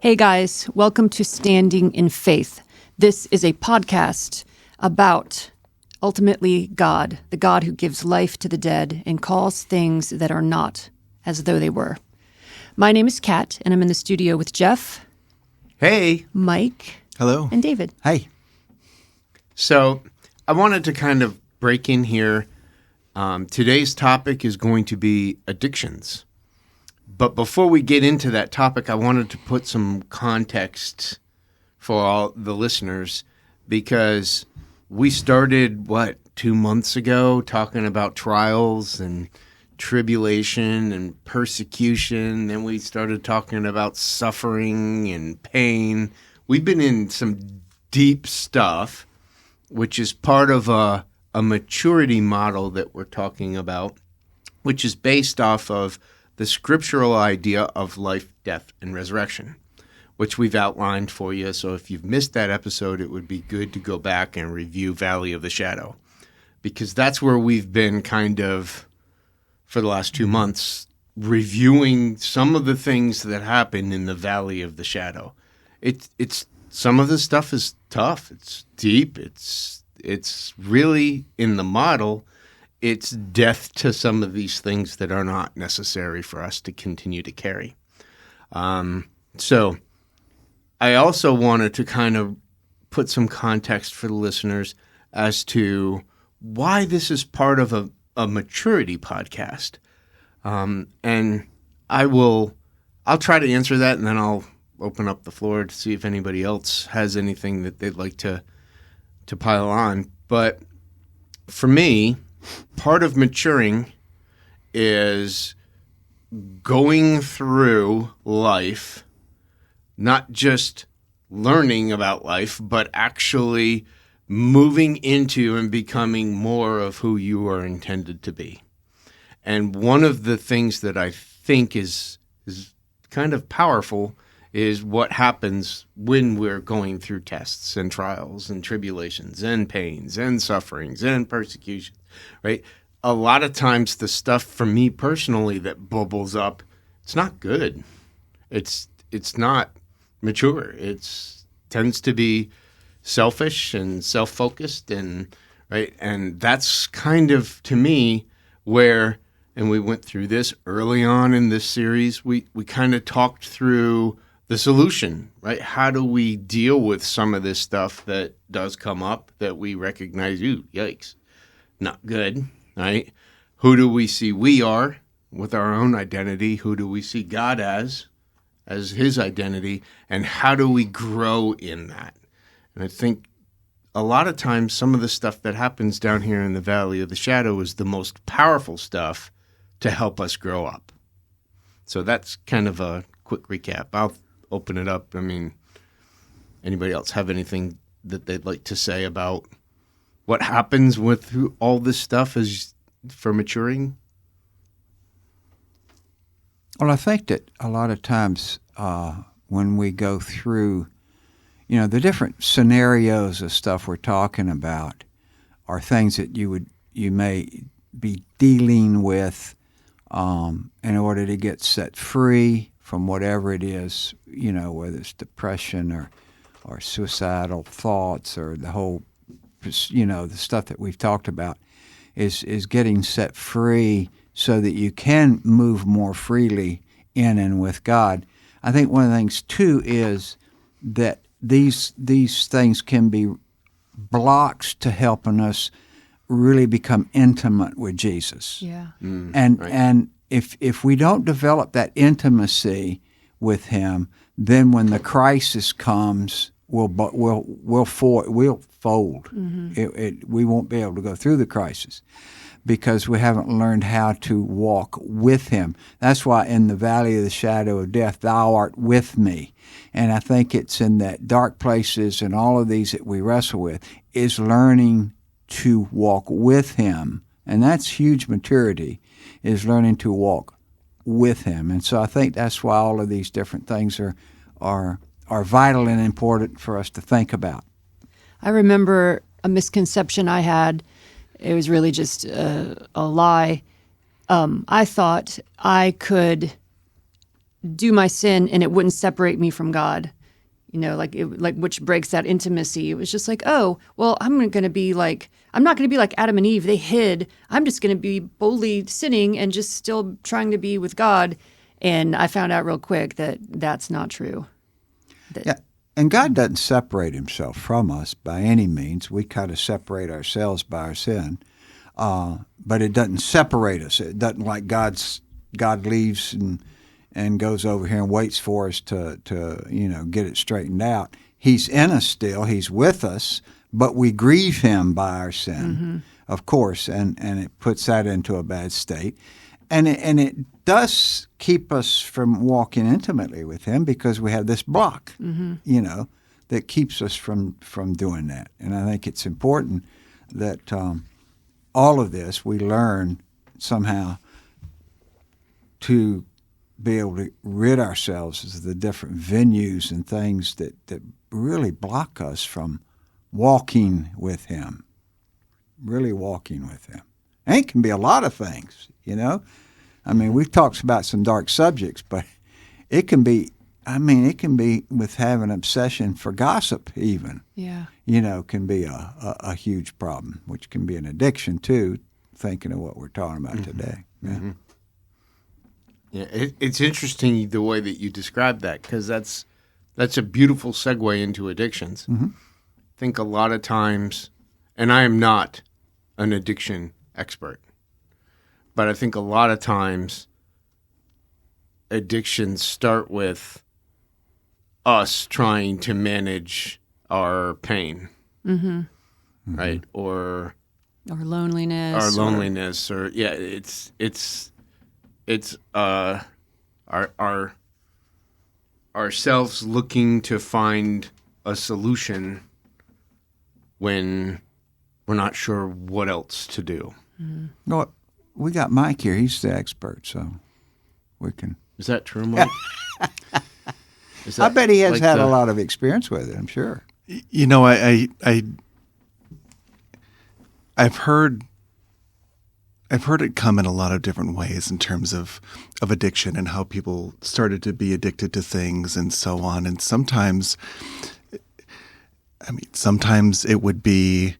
Hey guys, welcome to Standing in Faith. This is a podcast about ultimately God, the God who gives life to the dead and calls things that are not as though they were. My name is Kat, and I'm in the studio with Jeff. Hey. Mike. Hello. And David. Hey. So I wanted to kind of break in here. Today's topic is going to be addictions. But before we get into that topic, I wanted to put some context for all the listeners because we started, 2 months ago talking about trials and tribulation and persecution. Then we started talking about suffering and pain. We've been in some deep stuff, which is part of a maturity model that we're talking about, which is based off of the scriptural idea of life, death, and resurrection, which we've outlined for you. So if you've missed that episode, it would be good to go back and review Valley of the Shadow, because that's where we've been kind of, for the last 2 months, reviewing some of the things that happen in the Valley of the Shadow. It's some of the stuff is tough. It's deep. It's really in the model. It's death to some of these things that are not necessary for us to continue to carry. So I also wanted to kind of put some context for the listeners as to why this is part of a maturity podcast. And I'll try to answer that, and then I'll open up the floor to see if anybody else has anything that they'd like to pile on. But for me, part of maturing is going through life, not just learning about life, but actually moving into and becoming more of who you are intended to be. And one of the things that I think is kind of powerful is what happens when we're going through tests and trials and tribulations and pains and sufferings and persecution, right? A lot of times the stuff for me personally that bubbles up, it's not good. It's not mature. It tends to be selfish and self-focused, and right, and that's kind of, to me, where, and we went through this early on in this series, we kind of talked through the solution, right? How do we deal with some of this stuff that does come up that we recognize, ooh, yikes, not good, right? Who do we see we are with our own identity? Who do we see God as his identity? And how do we grow in that? And I think a lot of times some of the stuff that happens down here in the Valley of the Shadow is the most powerful stuff to help us grow up. So that's kind of a quick recap. I'll open it up. I mean, anybody else have anything that they'd like to say about what happens with all this stuff is for maturing? Well, I think that a lot of times when we go through, the different scenarios of stuff we're talking about are things that you may be dealing with in order to get set free from whatever it is, whether it's depression or suicidal thoughts or the whole, the stuff that we've talked about is getting set free so that you can move more freely in and with God. I think one of the things, too, is that these things can be blocks to helping us really become intimate with Jesus. Yeah. And if we don't develop that intimacy with Him, then when the crisis comes, we'll fold. Mm-hmm. We won't be able to go through the crisis because we haven't learned how to walk with Him. That's why in the Valley of the Shadow of Death, Thou art with me. And I think it's in that dark places and all of these that we wrestle with is learning to walk with Him. And that's huge maturity, is learning to walk with Him. And so I think that's why all of these different things are vital and important for us to think about. I remember a misconception I had. It was really just a lie. I thought I could do my sin and it wouldn't separate me from God. Which breaks that intimacy. It was just like, oh, well, I'm not going to be like Adam and Eve. They hid. I'm just going to be boldly sinning and just still trying to be with God. And I found out real quick that that's not true. Yeah. And God doesn't separate himself from us by any means. We kind of separate ourselves by our sin. But it doesn't separate us. It doesn't like God leaves and goes over here and waits for us to get it straightened out. He's in us still. He's with us, but we grieve him by our sin, of course, and it puts that into a bad state. And it does keep us from walking intimately with him because we have this block, that keeps us from doing that. And I think it's important that all of this we learn somehow to be able to rid ourselves of the different venues and things that really block us from walking with him, really walking with him. And it can be a lot of things, I mean, we've talked about some dark subjects, but it can be with having an obsession for gossip even. Yeah. Can be a huge problem, which can be an addiction too, thinking of what we're talking about today. Yeah. Mm-hmm. Yeah, it's interesting the way that you describe that because that's a beautiful segue into addictions. Mm-hmm. I think a lot of times, and I am not an addiction expert, but I think a lot of times addictions start with us trying to manage our pain, right? Or our loneliness. It's ourselves looking to find a solution when we're not sure what else to do. No, we got Mike here. He's the expert, so we can. Is that true, Mike? I bet he has had a lot of experience with it, I'm sure. I've heard it come in a lot of different ways in terms of addiction and how people started to be addicted to things and so on. And sometimes it would be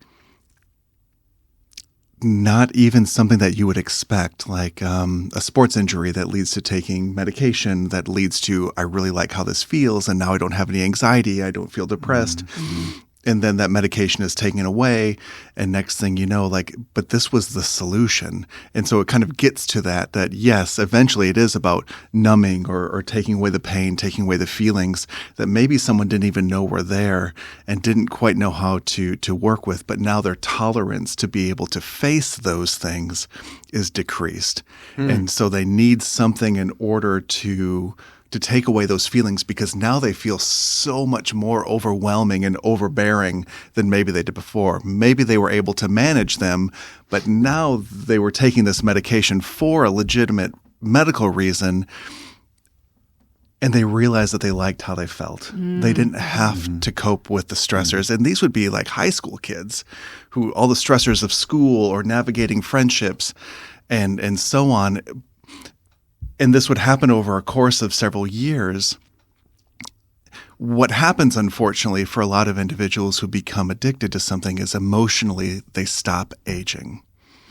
not even something that you would expect, like a sports injury that leads to taking medication that leads to, I really like how this feels, and now I don't have any anxiety, I don't feel depressed. Mm-hmm. And then that medication is taken away, and next thing you know, but this was the solution. And so it kind of gets to that yes, eventually it is about numbing or taking away the pain, taking away the feelings that maybe someone didn't even know were there and didn't quite know how to work with, but now their tolerance to be able to face those things is decreased. And so they need something in order to take away those feelings because now they feel so much more overwhelming and overbearing than maybe they did before. Maybe they were able to manage them, but now they were taking this medication for a legitimate medical reason, and they realized that they liked how they felt. They didn't have to cope with the stressors. And these would be like high school kids who all the stressors of school or navigating friendships and so on. And this would happen over a course of several years. What happens, unfortunately, for a lot of individuals who become addicted to something is emotionally they stop aging.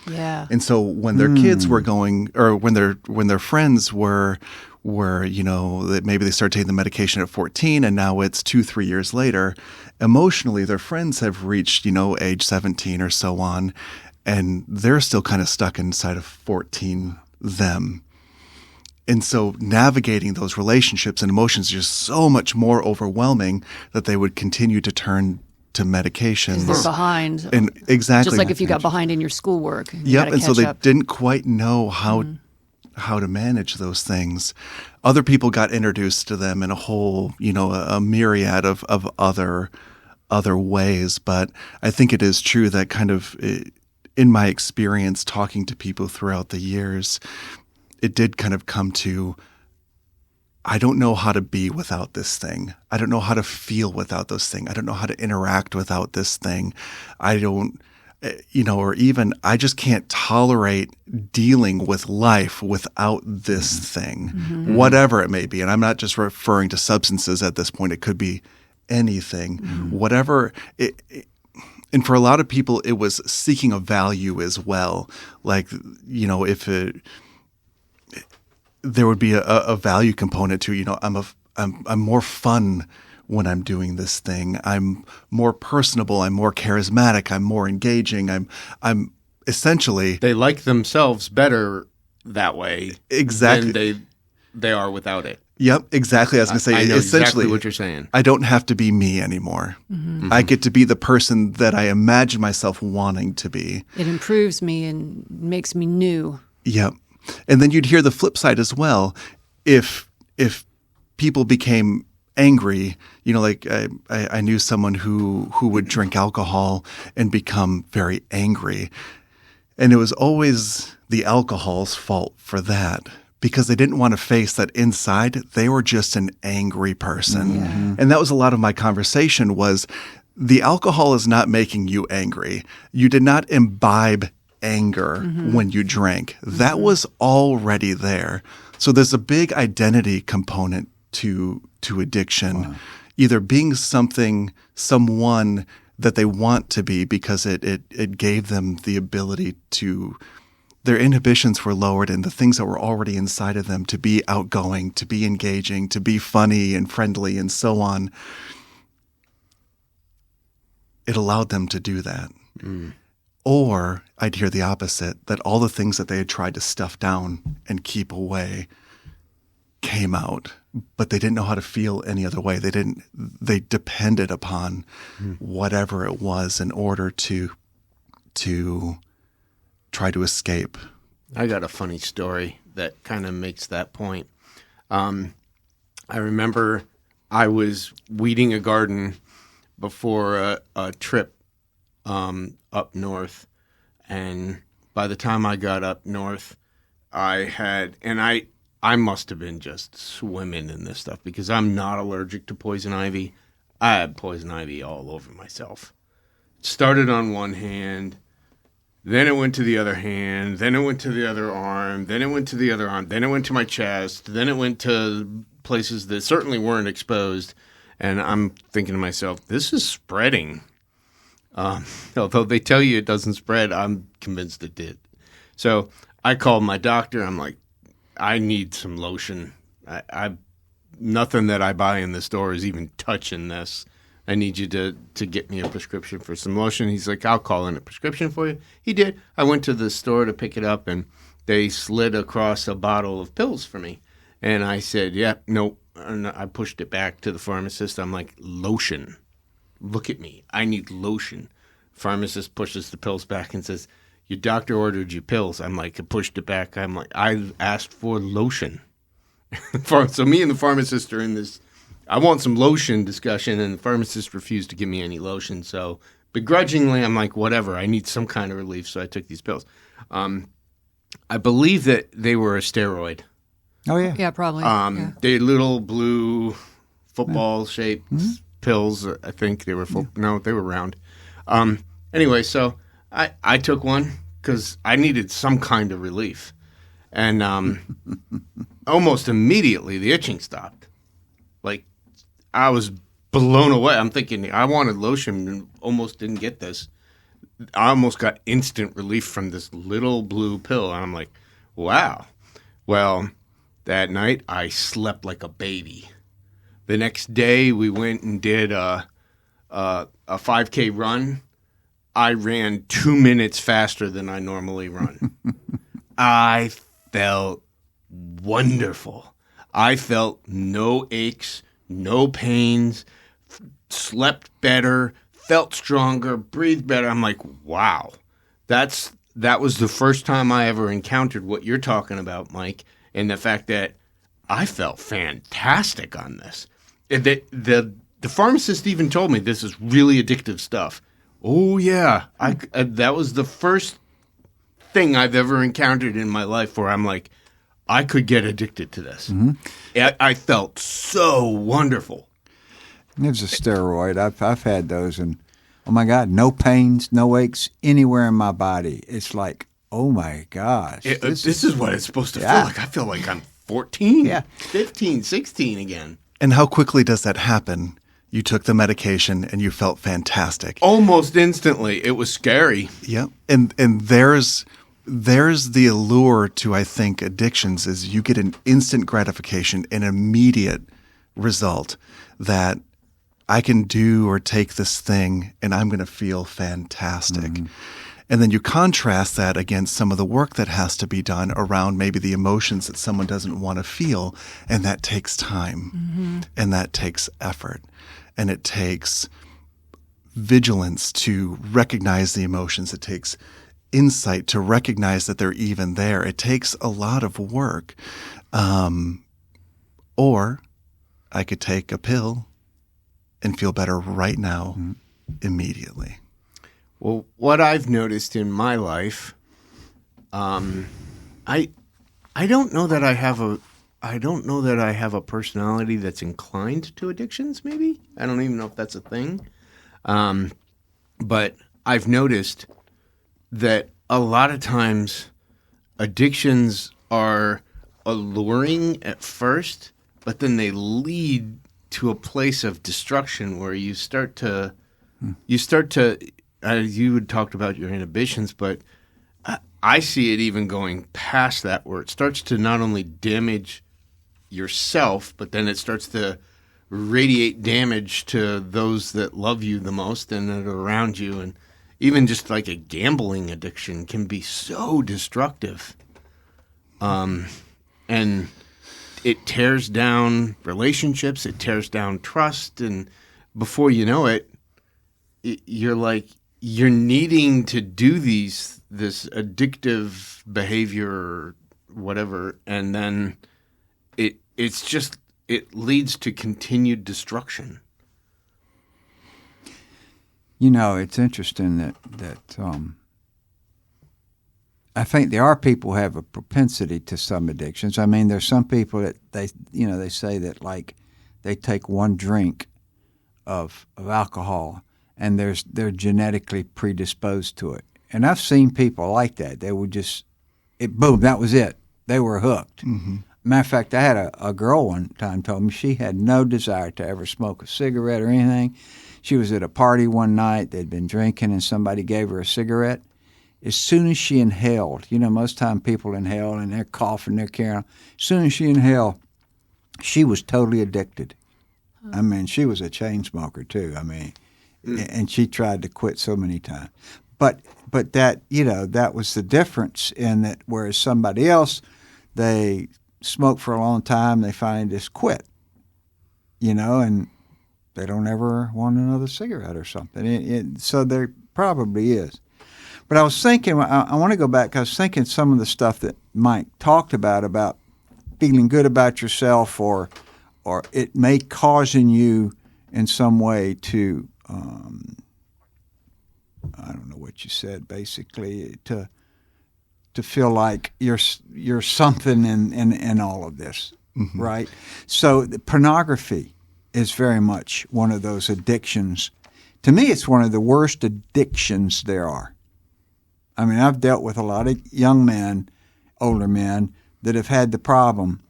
Yeah. And so when their kids were going, or when their friends were that maybe they started taking the medication at 14 and now it's 2-3 years later, emotionally their friends have reached, age 17 or so on, and they're still kind of stuck inside of 14 them. And so navigating those relationships and emotions is just so much more overwhelming that they would continue to turn to medications. Because they're behind. And exactly. Just like if you got behind in your schoolwork. Yep. And so they didn't quite know how to manage those things. Other people got introduced to them in a whole, a myriad of other ways. But I think it is true that kind of in my experience talking to people throughout the years, it did kind of come to, I don't know how to be without this thing. I don't know how to feel without this thing. I don't know how to interact without this thing. or even I just can't tolerate dealing with life without this thing, whatever it may be. And I'm not just referring to substances at this point. It could be anything, whatever. And for a lot of people, it was seeking a value as well. Like, if there would be a value component to, I'm more fun when I'm doing this thing. I'm more personable. I'm more charismatic. I'm more engaging. I'm essentially They like themselves better that way exactly than they are without it. Yep, exactly. I was going to say, I know essentially, exactly what you're saying. I don't have to be me anymore. I get to be the person that I imagine myself wanting to be. It improves me and makes me new. Yep. And then you'd hear the flip side as well. If people became angry, like I knew someone who would drink alcohol and become very angry. And it was always the alcohol's fault for that, because they didn't want to face that inside they were just an angry person. And that was a lot of my conversation was the alcohol is not making you angry. You did not imbibe anger when you drank. That was already there. So there's a big identity component to addiction, either being someone that they want to be because it gave them the ability to, their inhibitions were lowered and the things that were already inside of them to be outgoing, to be engaging, to be funny and friendly and so on. It allowed them to do that. Or I'd hear the opposite, that all the things that they had tried to stuff down and keep away came out, but they didn't know how to feel any other way. They depended upon whatever it was in order to try to escape. I got a funny story that kind of makes that point. I remember I was weeding a garden before a trip up north, and by the time I got up north, I must have been just swimming in this stuff because I'm not allergic to poison ivy. I had poison ivy all over myself. It started on one hand, then it went to the other hand, then it went to the other arm, then it went to the other arm, then it went to my chest, then it went to places that certainly weren't exposed. And I'm thinking to myself, this is spreading. Although they tell you it doesn't spread, I'm convinced it did. So I called my doctor. I'm like, I need some lotion. I nothing that I buy in the store is even touching this. I need you to get me a prescription for some lotion. He's like, I'll call in a prescription for you. He did. I went to the store to pick it up, and they slid across a bottle of pills for me. And I said, yeah, nope. And I pushed it back to the pharmacist. I'm like, lotion. Look at me. I need lotion. Pharmacist pushes the pills back and says, your doctor ordered you pills. I'm like, I pushed it back. I'm like, I asked for lotion. So me and the pharmacist are in this, I want some lotion discussion, and the pharmacist refused to give me any lotion. So begrudgingly, I'm like, whatever. I need some kind of relief. So I took these pills. I believe that they were a steroid. Oh, yeah. Yeah, probably. They little blue football-shaped pills. I think they were no, they were round. Anyway, so I took one because I needed some kind of relief, and almost immediately the itching stopped. Like I was blown away. I'm thinking I wanted lotion and almost didn't get this. I almost got instant relief from this little blue pill, and I'm like, wow. Well, that night I slept like a baby. The next day we went and did a 5K run. I ran 2 minutes faster than I normally run. I felt wonderful. I felt no aches, no pains, slept better, felt stronger, breathed better. I'm like, wow. That was the first time I ever encountered what you're talking about, Mike, and the fact that I felt fantastic on this. The pharmacist even told me this is really addictive stuff. Oh, yeah. That was the first thing I've ever encountered in my life where I'm like, I could get addicted to this. I felt so wonderful. It's a steroid. I've had those, and oh my God, no pains, no aches anywhere in my body. It's like, oh my gosh. This is what it's supposed to feel Yeah. like. I feel like I'm 14, Yeah. 15, 16 again. And how quickly does that happen? You took the medication and you felt fantastic. Almost instantly. It was scary. Yep. And there's the allure to, I think, addictions is you get an instant gratification, an immediate result that I can do or take this thing and I'm going to feel fantastic. Mm-hmm. And then you contrast that against some of the work that has to be done around maybe the emotions that someone doesn't want to feel. And that takes time. Mm-hmm. And that takes effort. And it takes vigilance to recognize the emotions. It takes insight to recognize that they're even there. It takes a lot of work. Or I could take a pill and feel better right now, immediately. Well, what I've noticed in my life, I don't know that I have a personality that's inclined to addictions. Maybe I don't even know if that's a thing. But I've noticed that a lot of times addictions are alluring at first, but then they lead to a place of destruction where you start to you had talked about your inhibitions, but I see it even going past that, where it starts to not only damage yourself, but then it starts to radiate damage to those that love you the most and that are around you. And even just like a gambling addiction can be so destructive. And it tears down relationships, it tears down trust, and before you know it, you're needing to do this addictive behavior or whatever, and then it leads to continued destruction. You know, it's interesting that I think there are people who have a propensity to some addictions. I mean, there's some people that they say that like they take one drink of alcohol and they're genetically predisposed to it. And I've seen people like that. They would boom, that was it. They were hooked. Mm-hmm. Matter of fact, I had a girl one time told me she had no desire to ever smoke a cigarette or anything. She was at a party one night. They'd been drinking and somebody gave her a cigarette. As soon as she inhaled, most time people inhale and they're coughing, they're carrying on. As soon as she inhaled, she was totally addicted. I mean, she was a chain smoker too. I mean, and she tried to quit so many times. But that, that was the difference in that, whereas somebody else, they smoke for a long time, they finally just quit, and they don't ever want another cigarette or something. So there probably is. But I was thinking, I want to go back, I was thinking some of the stuff that Mike talked about feeling good about yourself or it may causing you in some way to, I don't know what you said, basically, to feel like you're something in all of this, mm-hmm. right? So the pornography is very much one of those addictions. To me, it's one of the worst addictions there are. I mean, I've dealt with a lot of young men, older men, that have had the problem.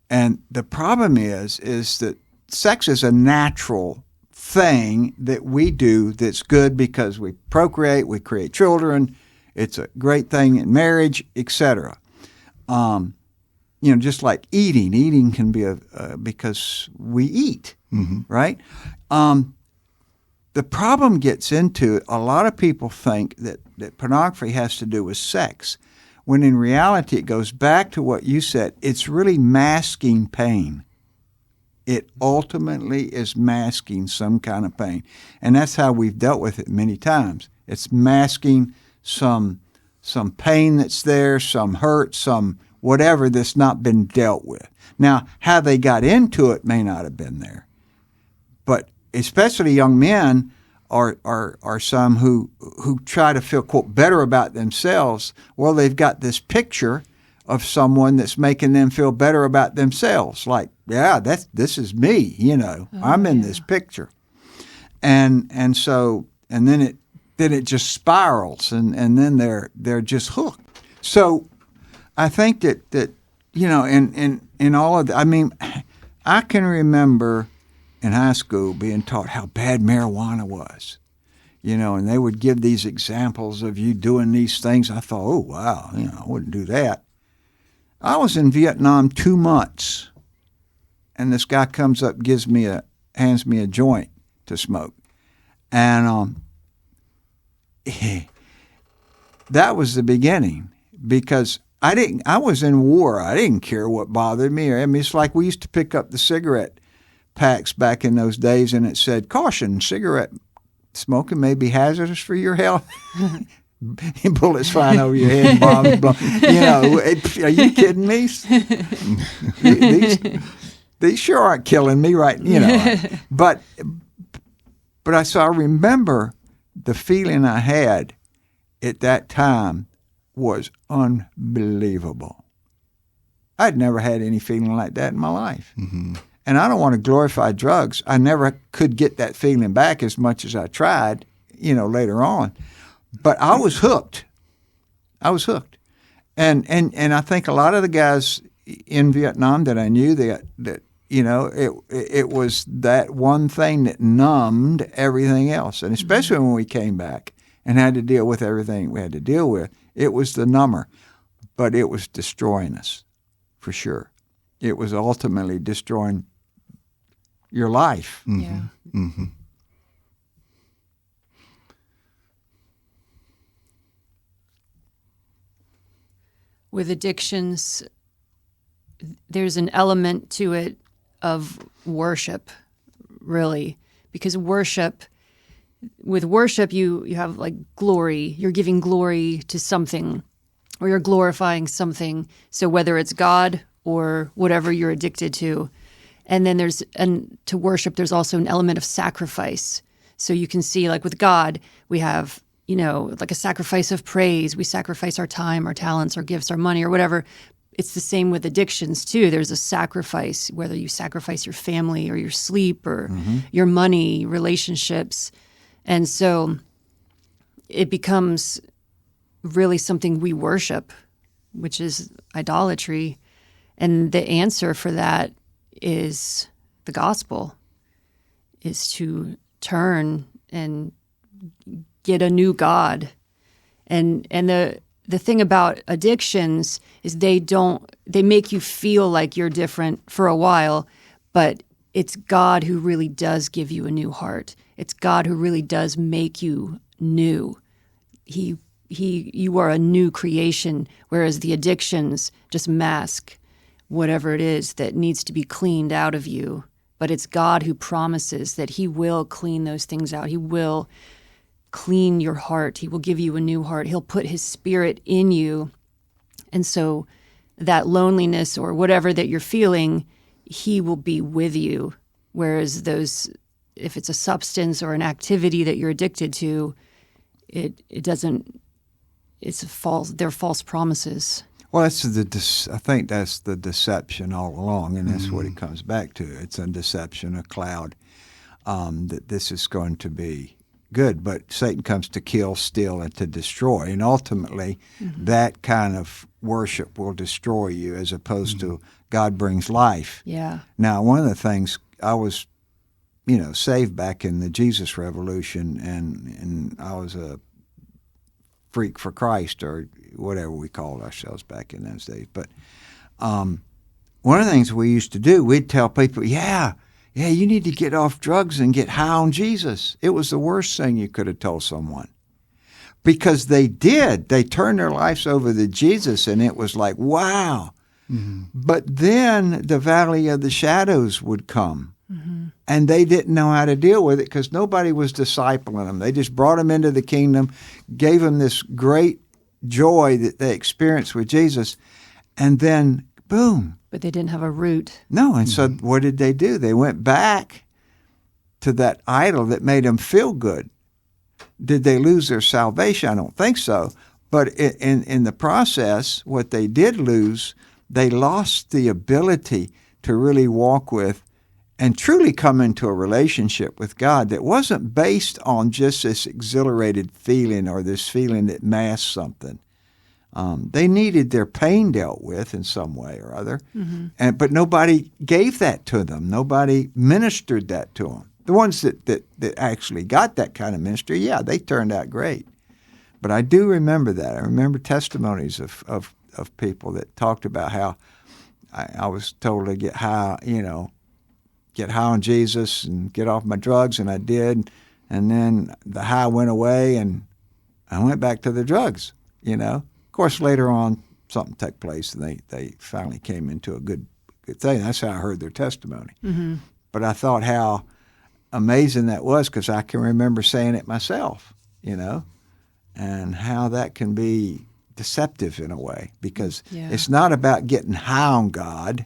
And the problem is that sex is a natural thing that we do that's good because we procreate, we create children, it's a great thing in marriage, etc. Just like eating. Eating can be because we eat, mm-hmm. right? The problem gets into, a lot of people think that pornography has to do with sex, when in reality it goes back to what you said. It's really masking pain. It ultimately is masking some kind of pain. And that's how we've dealt with it many times. It's masking some pain that's there, some hurt, some whatever that's not been dealt with. Now, how they got into it may not have been there. But especially young men are some who try to feel, quote, better about themselves. Well, they've got this picture of someone that's making them feel better about themselves. Like, yeah, this is me, I'm in this picture. And so and then it just spirals, and then they're just hooked. So I think that in all of I mean, I can remember in high school being taught how bad marijuana was, and they would give these examples of you doing these things. I thought, oh wow, I wouldn't do that. I was in Vietnam 2 months, and this guy comes up, hands me a joint to smoke, and that was the beginning, because I was in war. I didn't care what bothered me. I mean, it's like we used to pick up the cigarette packs back in those days, and it said, "Caution: cigarette smoking may be hazardous for your health." Bullets flying over your head, bombs blowing. Are you kidding me? These sure aren't killing me, right? But I remember the feeling I had at that time was unbelievable. I'd never had any feeling like that in my life. Mm-hmm. And I don't want to glorify drugs. I never could get that feeling back as much as I tried, later on. But I was hooked. And I think a lot of the guys in Vietnam that I knew that it was that one thing that numbed everything else. And especially when we came back and had to deal with everything we had to deal with, it was the number. But it was destroying us, for sure. It was ultimately destroying your life. Mm-hmm. Yeah. Mm-hmm. With addictions, there's an element to it of worship, really, because with worship, you have like glory. You're giving glory to something, or you're glorifying something. So whether it's God or whatever you're addicted to, and then to worship, there's also an element of sacrifice. So you can see, like with God, we have like a sacrifice of praise. We sacrifice our time, our talents, our gifts, our money, or whatever. It's the same with addictions, too. There's a sacrifice, whether you sacrifice your family or your sleep or your money, relationships. And so it becomes really something we worship, which is idolatry. And the answer for that is the gospel, is to turn and get a new God. And the thing about addictions is they make you feel like you're different for a while, but it's God who really does give you a new heart. It's God who really does make you new. You are a new creation, whereas the addictions just mask whatever it is that needs to be cleaned out of you. But it's God who promises that He will clean those things out. He will clean your heart. He will give you a new heart. He'll put His Spirit in you. And so that loneliness or whatever that you're feeling, He will be with you. Whereas if it's a substance or an activity that you're addicted to, it doesn't, they're false promises. Well, I think that's the deception all along, and that's what it comes back to. It's a deception, a cloud, that this is going to be good. But Satan comes to kill, steal, and to destroy. And ultimately, that kind of worship will destroy you as opposed to God brings life. Yeah. Now, one of the things, I was, saved back in the Jesus Revolution, and I was a freak for Christ, or whatever we called ourselves back in those days. But one of the things we used to do, we'd tell people, yeah, you need to get off drugs and get high on Jesus. It was the worst thing you could have told someone. Because they did. They turned their lives over to Jesus, and it was like, wow. Mm-hmm. But then the valley of the shadows would come. Mm-hmm. And they didn't know how to deal with it because nobody was discipling them. They just brought them into the kingdom, gave them this great joy that they experienced with Jesus, and then, boom. But they didn't have a root. No, and so what did they do? They went back to that idol that made them feel good. Did they lose their salvation? I don't think so. But in the process, what they did lose, they lost the ability to really walk with and truly come into a relationship with God that wasn't based on just this exhilarated feeling or this feeling that masked something. They needed their pain dealt with in some way or other, but nobody gave that to them. Nobody ministered that to them. The ones that actually got that kind of ministry, yeah, they turned out great. But I do remember that. I remember testimonies of people that talked about how I was told to get high, get high on Jesus and get off my drugs, and I did. And then the high went away, and I went back to the drugs, Of course, later on, something took place, and they finally came into a good thing. That's how I heard their testimony. But I thought how amazing that was, because I can remember saying it myself, and how that can be deceptive in a way, because it's not about getting high on God,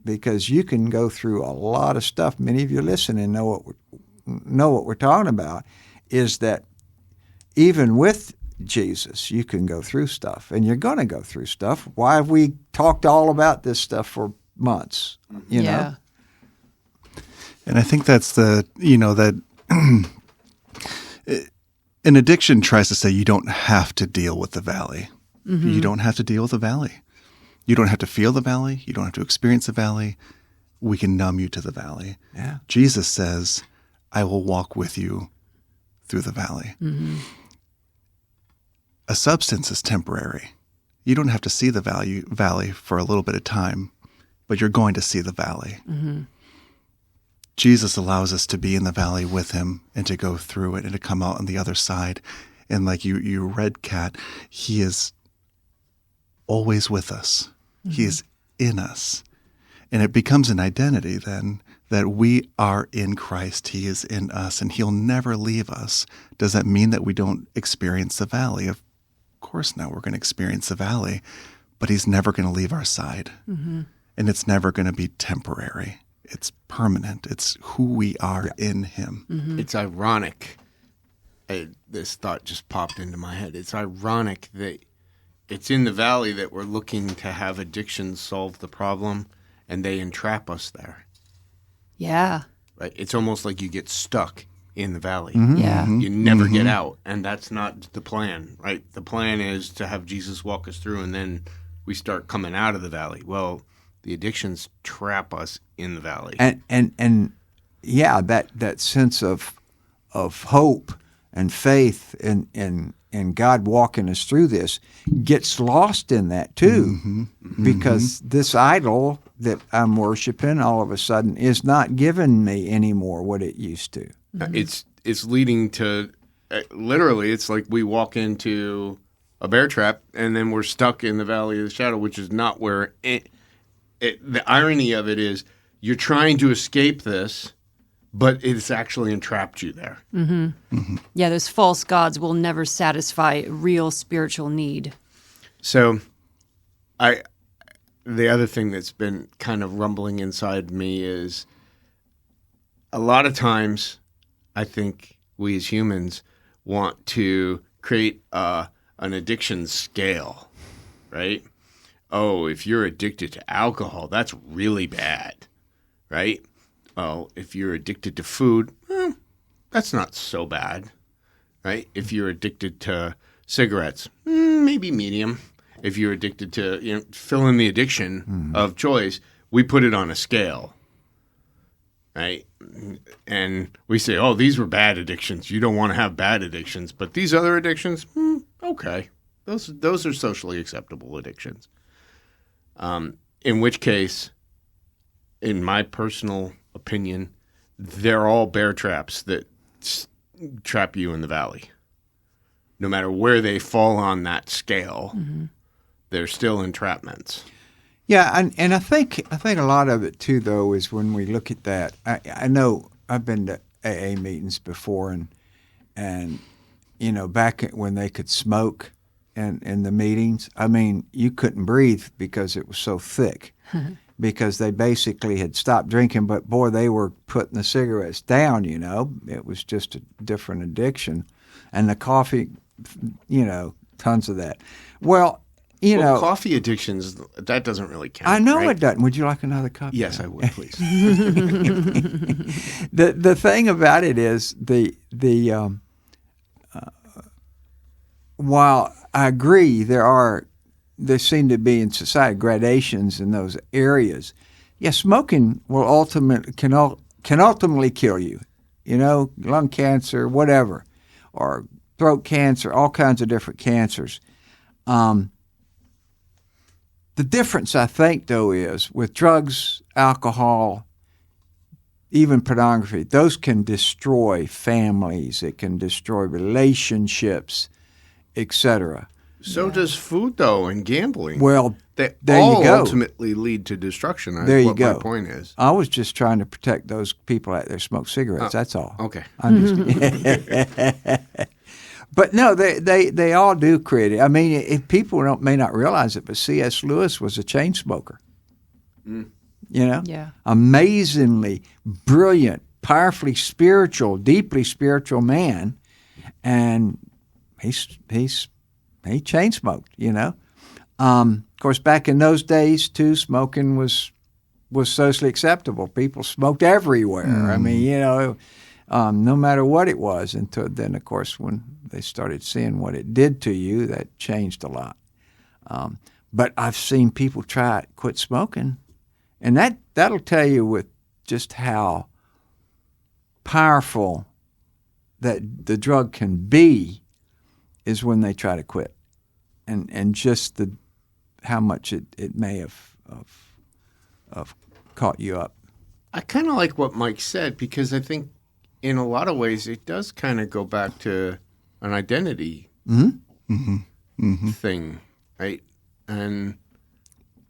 because you can go through a lot of stuff. Many of you listening know what we're talking about, is that even with Jesus, you can go through stuff, and you're going to go through stuff. Why have we talked all about this stuff for months, you know? And I think that's that an addiction tries to say you don't have to deal with the valley. You don't have to deal with the valley. You don't have to feel the valley. You don't have to experience the valley. We can numb you to the valley. Yeah. Jesus says, I will walk with you through the valley. A substance is temporary. You don't have to see the valley for a little bit of time, but you're going to see the valley. Jesus allows us to be in the valley with him and to go through it and to come out on the other side. And like you read, Kat, he is always with us. He is in us. And it becomes an identity then that we are in Christ. He is in us, and he'll never leave us. Does that mean that we don't experience the valley? Of course not. We're going to experience the valley, but he's never going to leave our side. And it's never going to be temporary. It's permanent. It's who we are in him. It's ironic. This thought just popped into my head. It's ironic that it's in the valley that we're looking to have addictions solve the problem, and they entrap us there. Yeah. Right? It's almost like you get stuck in the valley. Yeah. You never get out, and that's not the plan, right? The plan is to have Jesus walk us through, and then we start coming out of the valley. Well, the addictions trap us in the valley. And yeah, that sense of hope and faith and God walking us through this gets lost in that too, because this idol that I'm worshiping all of a sudden is not giving me anymore what it used to. It's leading to literally. It's like we walk into a bear trap and then we're stuck in the valley of the shadow, which is not where the irony of it is you're trying to escape this, but it's actually entrapped you there. Yeah, those false gods will never satisfy real spiritual need. So the other thing that's been kind of rumbling inside me is a lot of times I think we as humans want to create an addiction scale, right? Oh, if you're addicted to alcohol, that's really bad, right? Oh, if you're addicted to food, that's not so bad, right? If you're addicted to cigarettes, maybe medium. If you're addicted to, fill in the addiction of choice, we put it on a scale, right? And we say, oh, these were bad addictions. You don't want to have bad addictions. But these other addictions, okay. Those are socially acceptable addictions. In which case, in my personal opinion, they're all bear traps that trap you in the valley. No matter where they fall on that scale, they're still entrapments. Yeah, and I think a lot of it too, though, is when we look at that. I know I've been to AA meetings before, and back when they could smoke in the meetings, I mean, you couldn't breathe because it was so thick. Because they basically had stopped drinking, but boy, they were putting the cigarettes down, It was just a different addiction. And the coffee, tons of that. Well, you know, coffee addictions, that doesn't really count. I know right? it doesn't. Would you like another cup? Yes, I would, please. The thing about it is while I agree there seem to be in society gradations in those areas. Yeah, smoking will can ultimately kill you. You know, lung cancer, whatever, or throat cancer, all kinds of different cancers. The difference, I think, though, is with drugs, alcohol, even pornography, those can destroy families. It can destroy relationships, etc. So does food, though, and gambling. Well, they there all you go. ultimately lead to destruction. There you what go. My point is. I was just trying to protect those people out there smoke cigarettes. That's all. Okay. I'm just But no, they all do create it. I mean, if people may not realize it, but C.S. Lewis was a chain smoker. You know? Yeah. Amazingly brilliant, powerfully spiritual, deeply spiritual man. And he chain smoked, you know? Of course, back in those days, too, smoking was socially acceptable. People smoked everywhere. I mean, you know, no matter what it was. Until then, of course, when they started seeing what it did to you, that changed a lot. But I've seen people try to quit smoking, and that'll tell you with just how powerful that the drug can be is when they try to quit, and just how much it may have caught you up. I kind of like what Mike said because I think in a lot of ways it does kind of go back to an identity thing, right? And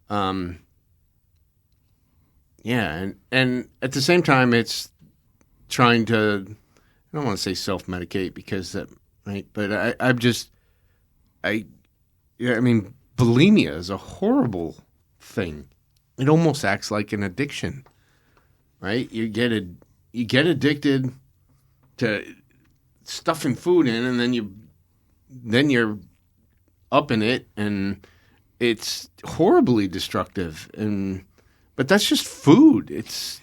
and at the same time it's trying to, I don't want to say self-medicate because that, right? But I mean, bulimia is a horrible thing. It almost acts like an addiction, right? You get addicted to stuffing food in, and then you're up in it, and it's horribly destructive. But that's just food. It's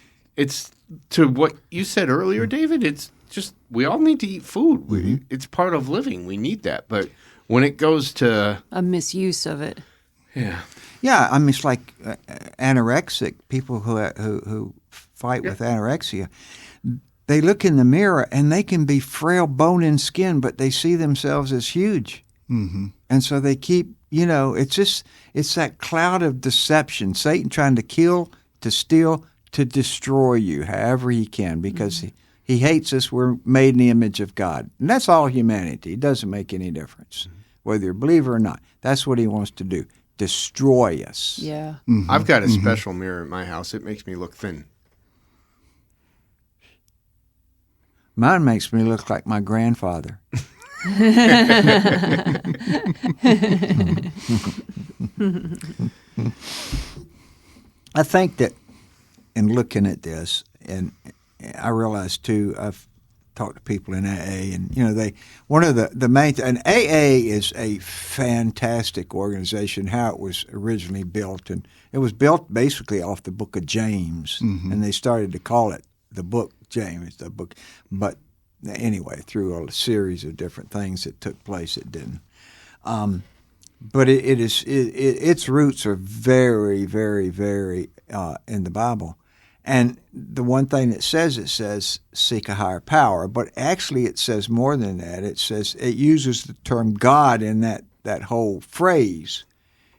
to what you said earlier, David. It's just we all need to eat food. It's part of living. We need that. But when it goes to a misuse of it, yeah, I mean it's like anorexic people who fight with anorexia. They look in the mirror and they can be frail bone and skin, but they see themselves as huge. And so they keep, you know, it's that cloud of deception. Satan trying to kill, to steal, to destroy you however he can because he hates us. We're made in the image of God. And that's all humanity. It doesn't make any difference whether you're a believer or not. That's what he wants to do, destroy us. Yeah. I've got a special mirror at my house. It makes me look thin. Mine makes me look like my grandfather. I think that in looking at this, and I realize too, I've talked to people in AA, and you know, one of the main and AA is a fantastic organization. How it was originally built, and it was built basically off the Book of James, and they started to call it the Book James, the book, but anyway, through a series of different things that took place, it didn't. But its roots are very, very, very in the Bible. And the one thing it says seek a higher power, but actually it says more than that. It uses the term God in that whole phrase.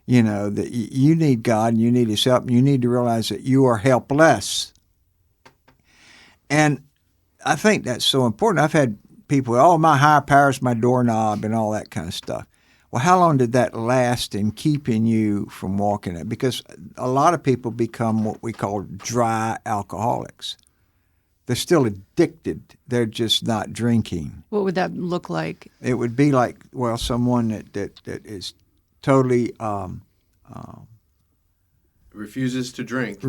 You know, that you need God and you need His help and you need to realize that you are helpless. And I think that's so important. I've had people, my higher power is my doorknob and all that kind of stuff. Well, how long did that last in keeping you from walking it? Because a lot of people become what we call dry alcoholics. They're still addicted. They're just not drinking. What would that look like? It would be like, someone that is totally refuses to drink,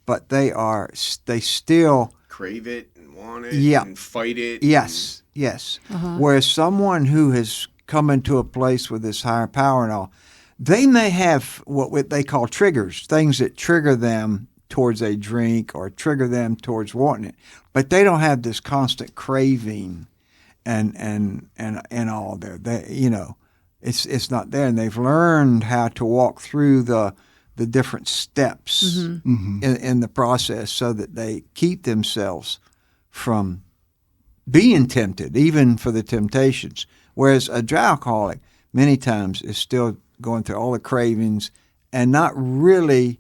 but they still crave it and want it and and fight it. Yes. Whereas someone who has come into a place with this higher power and all, they may have what they call triggers, things that trigger them towards a drink or trigger them towards wanting it, but they don't have this constant craving and all there. It's not there, and they've learned how to walk through the different steps in the process so that they keep themselves from being tempted, even for the temptations. Whereas a dry alcoholic many times is still going through all the cravings and not really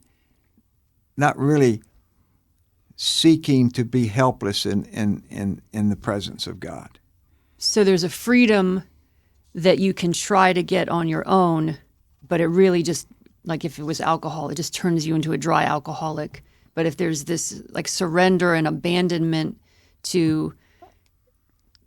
seeking to be helpless in the presence of God. So there's a freedom that you can try to get on your own, but it really just, like if it was alcohol, it just turns you into a dry alcoholic. But if there's this like surrender and abandonment to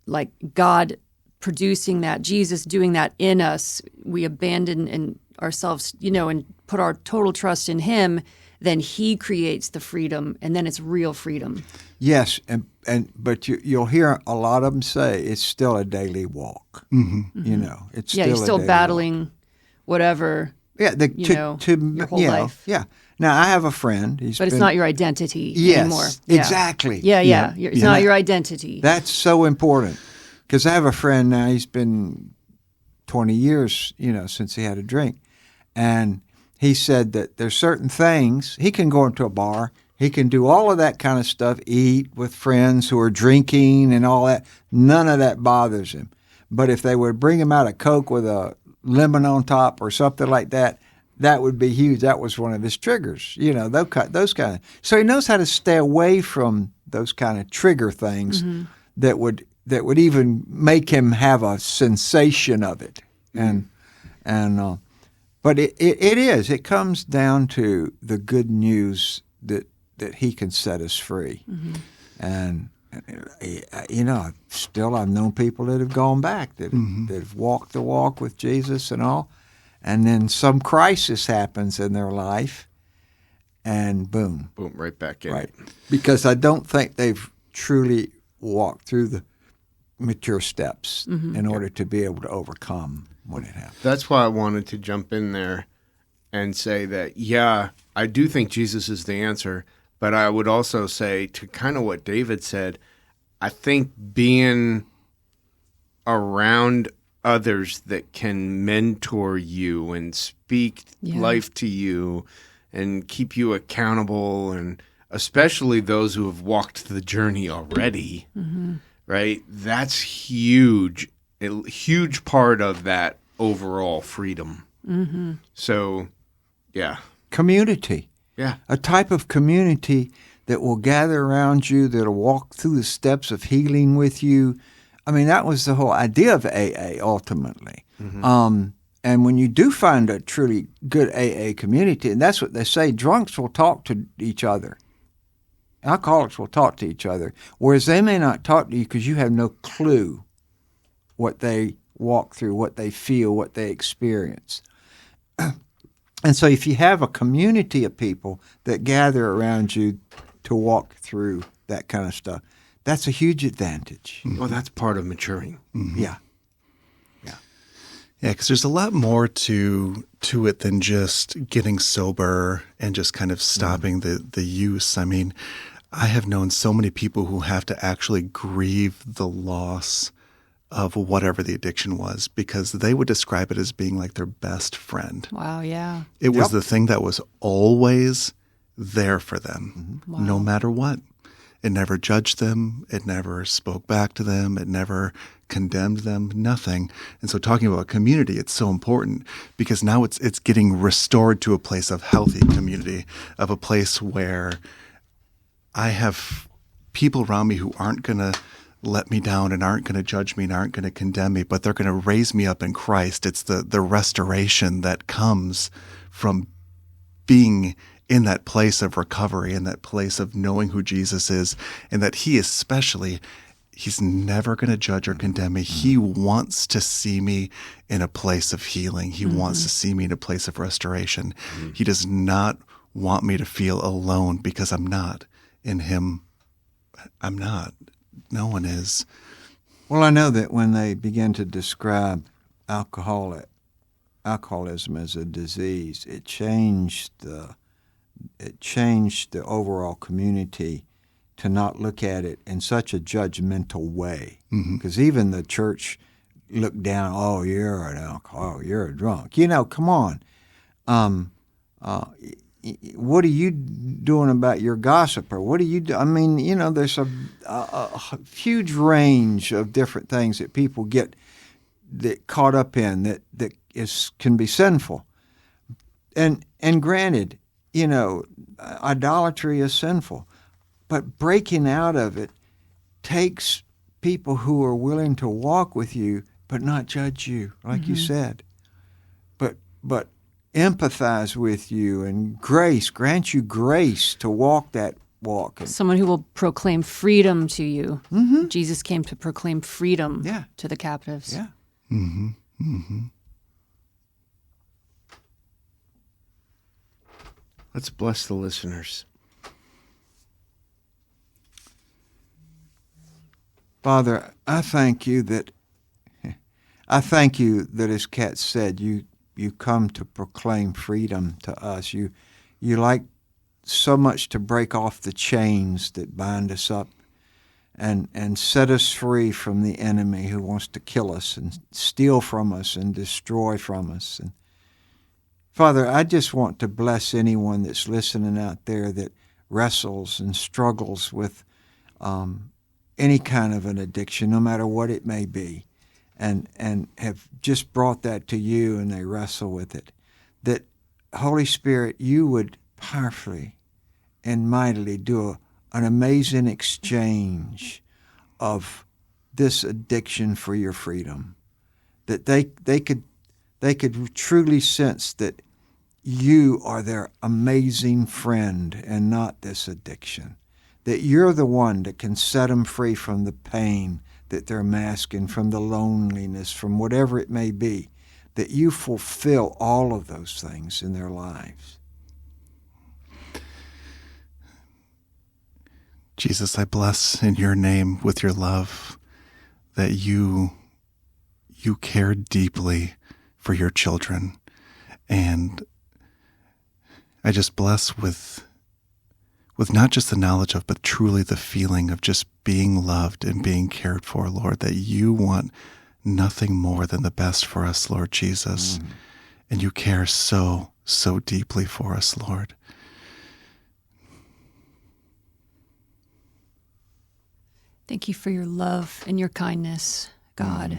like God producing that, Jesus doing that in us, we abandon ourselves, and put our total trust in Him, then He creates the freedom, and then it's real freedom. Yes, but you'll hear a lot of them say it's still a daily walk. It's still you're still a daily battling walk. whatever. Yeah, your whole life. Yeah. Now I have a friend. But it's not your identity anymore. Yes, exactly. Yeah. It's not your identity. That's so important. Because I have a friend now. He's been 20 years, since he had a drink, and he said that there's certain things he can go into a bar. He can do all of that kind of stuff, eat with friends who are drinking and all that. None of that bothers him. But if they would bring him out a Coke with a lemon on top or something like that, that would be huge. That was one of his triggers, those kind of. So he knows how to stay away from those kind of trigger things that would even make him have a sensation of it. But it comes down to the good news that He can set us free. And still I've known people that have gone back, that have walked the walk with Jesus and all, and then some crisis happens in their life, and boom, right back in. Right, because I don't think they've truly walked through the mature steps in order to be able to overcome when it happens. That's why I wanted to jump in there and say that, yeah, I do think Jesus is the answer, but I would also say, to kind of what David said, I think being around others that can mentor you and speak life to you and keep you accountable, and especially those who have walked the journey already, right? That's huge. A huge part of that overall freedom. So, yeah. Community. Yeah. A type of community that will gather around you, that will walk through the steps of healing with you. I mean, that was the whole idea of AA, ultimately. And when you do find a truly good AA community, and that's what they say, drunks will talk to each other. Alcoholics will talk to each other, whereas they may not talk to you because you have no clue what they walk through, what they feel, what they experience. And so if you have a community of people that gather around you to walk through that kind of stuff, that's a huge advantage. Well, that's part of maturing. Yeah. Yeah, because there's a lot more to it than just getting sober and just kind of stopping the use. I mean, I have known so many people who have to actually grieve the loss of whatever the addiction was, because they would describe it as being like their best friend. Wow, yeah. It was the thing that was always there for them, no matter what. It never judged them. It never spoke back to them. It never condemned them, nothing. And so talking about community, it's so important, because now it's getting restored to a place of healthy community, of a place where I have people around me who aren't going to let me down and aren't going to judge me and aren't going to condemn me, but they're going to raise me up in Christ. It's the restoration that comes from being in that place of recovery, in that place of knowing who Jesus is, and that He especially, He's never going to judge or condemn me. He wants to see me in a place of healing. He wants to see me in a place of restoration. He does not want me to feel alone, because I'm not. In Him, I'm not. No one is. Well, I know that when they begin to describe alcoholism as a disease, it changed the overall community to not look at it in such a judgmental way. Because even the church looked down, oh, you're an alcoholic, you're a drunk. Come on. What are you doing about your gossip? Or what are you do? I mean, there's a huge range of different things that people get caught up in that can be sinful. And granted, idolatry is sinful. But breaking out of it takes people who are willing to walk with you but not judge you, like you said. But empathize with you and grant you grace to walk that walk. Someone who will proclaim freedom to you. Jesus came to proclaim freedom to the captives. Yeah. Let's bless the listeners. Father, I thank you that, as Kat said, you come to proclaim freedom to us. You like so much to break off the chains that bind us up and set us free from the enemy who wants to kill us and steal from us and destroy from us. And Father, I just want to bless anyone that's listening out there that wrestles and struggles with any kind of an addiction, no matter what it may be, and have just brought that to you and they wrestle with it, that, Holy Spirit, you would powerfully and mightily do an amazing exchange of this addiction for your freedom, that they could truly sense that you are their amazing friend and not this addiction, that you're the one that can set them free from the pain that they're masking, from the loneliness, from whatever it may be, that you fulfill all of those things in their lives. Jesus, I bless in your name with your love that you care deeply for your children. And I just bless with not just the knowledge of, but truly the feeling of just being loved and being cared for, Lord, that you want nothing more than the best for us, Lord Jesus. And you care so, so deeply for us, Lord. Thank you for your love and your kindness, God.